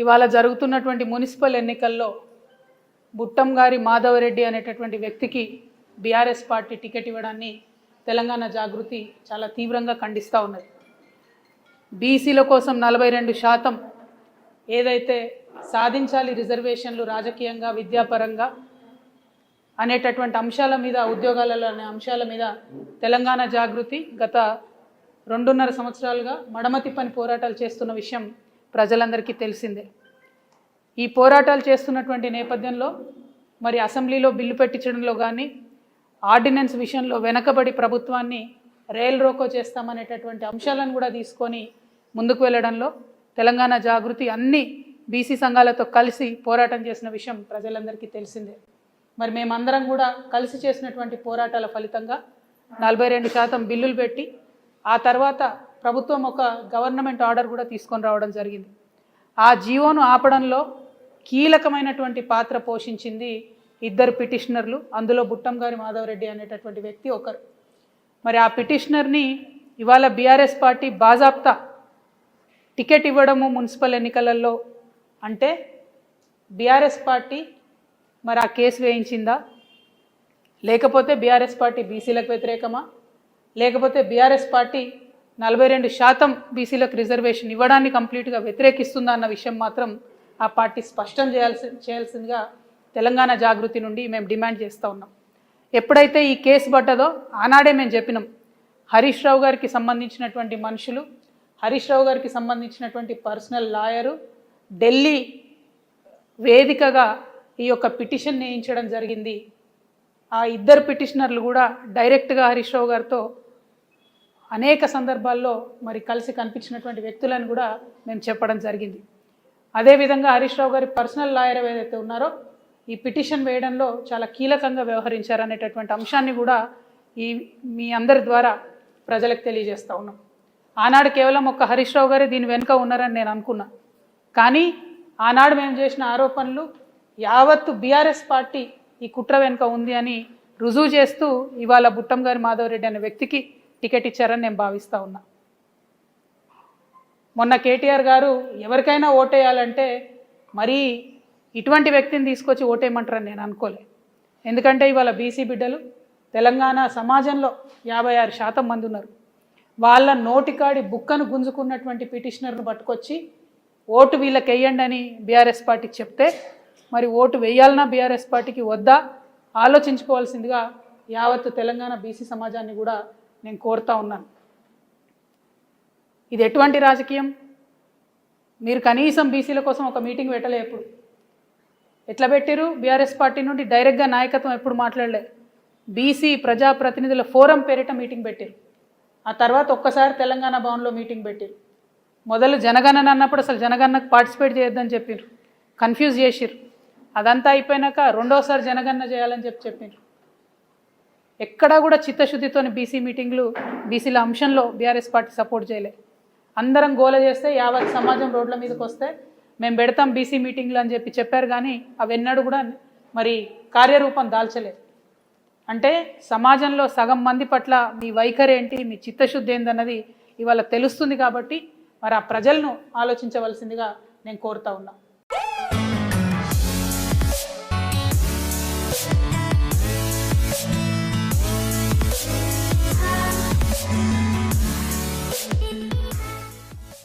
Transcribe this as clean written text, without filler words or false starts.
ఇవాళ జరుగుతున్నటువంటి మున్సిపల్ ఎన్నికల్లో బుట్టంగారి మాధవరెడ్డి అనేటటువంటి వ్యక్తికి బీఆర్ఎస్ పార్టీ టికెట్ ఇవ్వడాన్ని తెలంగాణ జాగృతి చాలా తీవ్రంగా ఖండిస్తూ ఉన్నది. బీసీల కోసం 42% ఏదైతే సాధించాలి రిజర్వేషన్లు రాజకీయంగా విద్యాపరంగా అనేటటువంటి అంశాల మీద, ఉద్యోగాలలో అనే అంశాల మీద తెలంగాణ జాగృతి గత 2.5 సంవత్సరాలుగా మడమతి పని పోరాటాలు చేస్తున్న విషయం ప్రజలందరికీ తెలిసిందే. ఈ పోరాటాలు చేస్తున్నటువంటి నేపథ్యంలో మరి అసెంబ్లీలో బిల్లు పెట్టించడంలో కానీ, ఆర్డినెన్స్ విషయంలో వెనకబడి ప్రభుత్వాన్ని రైల్ రోకో చేస్తామనేటటువంటి అంశాలను కూడా తీసుకొని ముందుకు వెళ్ళడంలో తెలంగాణ జాగృతి అన్ని బీసీ సంఘాలతో కలిసి పోరాటం చేసిన విషయం ప్రజలందరికీ తెలిసిందే. మరి మేమందరం కూడా కలిసి చేసినటువంటి పోరాటాల ఫలితంగా 42% బిల్లులు పెట్టి ఆ తర్వాత ప్రభుత్వం ఒక గవర్నమెంట్ ఆర్డర్ కూడా తీసుకొని రావడం జరిగింది. ఆ జీవోను ఆపడంలో కీలకమైనటువంటి పాత్ర పోషించింది 2 పిటిషనర్లు, అందులో బుట్టంగారి మాధవరెడ్డి అనేటటువంటి వ్యక్తి ఒకరు. మరి ఆ పిటిషనర్ని ఇవాళ బీఆర్ఎస్ పార్టీ బాజాప్తా టికెట్ ఇవ్వడము మున్సిపల్ ఎన్నికలలో అంటే బీఆర్ఎస్ పార్టీ మరి ఆ కేసు వేయించిందా, లేకపోతే బీఆర్ఎస్ పార్టీ బీసీలకు వ్యతిరేకమా, లేకపోతే బీఆర్ఎస్ పార్టీ 42% బీసీలకు రిజర్వేషన్ ఇవ్వడాన్ని కంప్లీట్గా వ్యతిరేకిస్తుందా అన్న విషయం మాత్రం ఆ పార్టీ స్పష్టం చేయాల్సిందిగా తెలంగాణ జాగృతి నుండి మేము డిమాండ్ చేస్తూ ఉన్నాం. ఎప్పుడైతే ఈ కేసు పడ్డదో ఆనాడే మేము చెప్పినాం, హరీష్ రావు గారికి సంబంధించినటువంటి మనుషులు, హరీష్ రావు గారికి సంబంధించినటువంటి పర్సనల్ లాయరు ఢిల్లీ వేదికగా ఈ యొక్క పిటిషన్ వేయించడం జరిగింది. ఆ 2 పిటిషనర్లు కూడా డైరెక్ట్గా హరీష్ రావు గారితో అనేక సందర్భాల్లో మరి కలిసి కనిపించినటువంటి వ్యక్తులను కూడా మేము చెప్పడం జరిగింది. అదేవిధంగా హరీష్ రావు గారి పర్సనల్ లాయర్ ఏదైతే ఉన్నారో ఈ పిటిషన్ వేయడంలో చాలా కీలకంగా వ్యవహరించారనేటటువంటి అంశాన్ని కూడా మీ అందరి ద్వారా ప్రజలకు తెలియజేస్తూ ఉన్నాం. ఆనాడు కేవలం ఒక్క హరీష్ రావు గారే దీని వెనుక ఉన్నారని నేను అనుకున్నా. కానీ ఆనాడు మేము చేసిన ఆరోపణలు యావత్తు బీఆర్ఎస్ పార్టీ ఈ కుట్ర వెనుక ఉంది అని రుజువు చేస్తూ ఇవాళ బుట్టంగారి మాధవరెడ్డి అనే వ్యక్తికి టికెట్ ఇచ్చారని నేను భావిస్తూ ఉన్నా. మొన్న కేటీఆర్ గారు ఎవరికైనా ఓటేయాలంటే మరీ ఇటువంటి వ్యక్తిని తీసుకొచ్చి ఓటేయమంటారని నేను అనుకోలే. ఎందుకంటే ఇవాళ బీసీ బిడ్డలు తెలంగాణ సమాజంలో 56% మంది ఉన్నారు. వాళ్ళ నోటికాడి బుక్కను గుంజుకున్నటువంటి పిటిషనర్ను పట్టుకొచ్చి ఓటు వీళ్ళకి వేయండి అని బీఆర్ఎస్ పార్టీకి చెప్తే మరి ఓటు వేయాలన్నా బీఆర్ఎస్ పార్టీకి వద్దా ఆలోచించుకోవాల్సిందిగా యావత్తు తెలంగాణ బీసీ సమాజాన్ని కూడా నేను కోరుతా ఉన్నాను. ఇది ఎటువంటి రాజకీయం? మీరు కనీసం బీసీల కోసం ఒక మీటింగ్ పెట్టలే. ఎప్పుడు ఎట్లా పెట్టారు? బీఆర్ఎస్ పార్టీ నుండి డైరెక్ట్గా నాయకత్వం ఎప్పుడు మాట్లాడలే. బీసీ ప్రజాప్రతినిధుల ఫోరం పేరిట మీటింగ్ పెట్టారు. ఆ తర్వాత ఒక్కసారి తెలంగాణ భవన్లో మీటింగ్ పెట్టారు. మొదలు జనగణన అన్నప్పుడు అసలు జనగణనకు పార్టిసిపేట్ చేయొద్దని చెప్పారు, కన్ఫ్యూజ్ చేసిరు. అదంతా అయిపోయినాక రెండోసారి జనగణన చేయాలని చెప్పారు. ఎక్కడా కూడా చిత్తశుద్ధితోని బీసీ మీటింగ్లు, బీసీల అంశంలో బీఆర్ఎస్ పార్టీ సపోర్ట్ చేయలే. అందరం గోల చేస్తే యావత్ సమాజం రోడ్ల మీదకి వస్తే మేము పెడతాం బీసీ మీటింగ్లు అని చెప్పారు. కానీ అవెన్నడూ కూడా మరి కార్యరూపం దాల్చలేదు. అంటే సమాజంలో సగం మంది పట్ల మీ వైఖరి ఏంటి, మీ చిత్తశుద్ధి ఏందన్నది ఇవాళ తెలుస్తుంది. కాబట్టి మరి ఆ ప్రజలను ఆలోచించవలసిందిగా నేను కోరుతా ఉన్నా.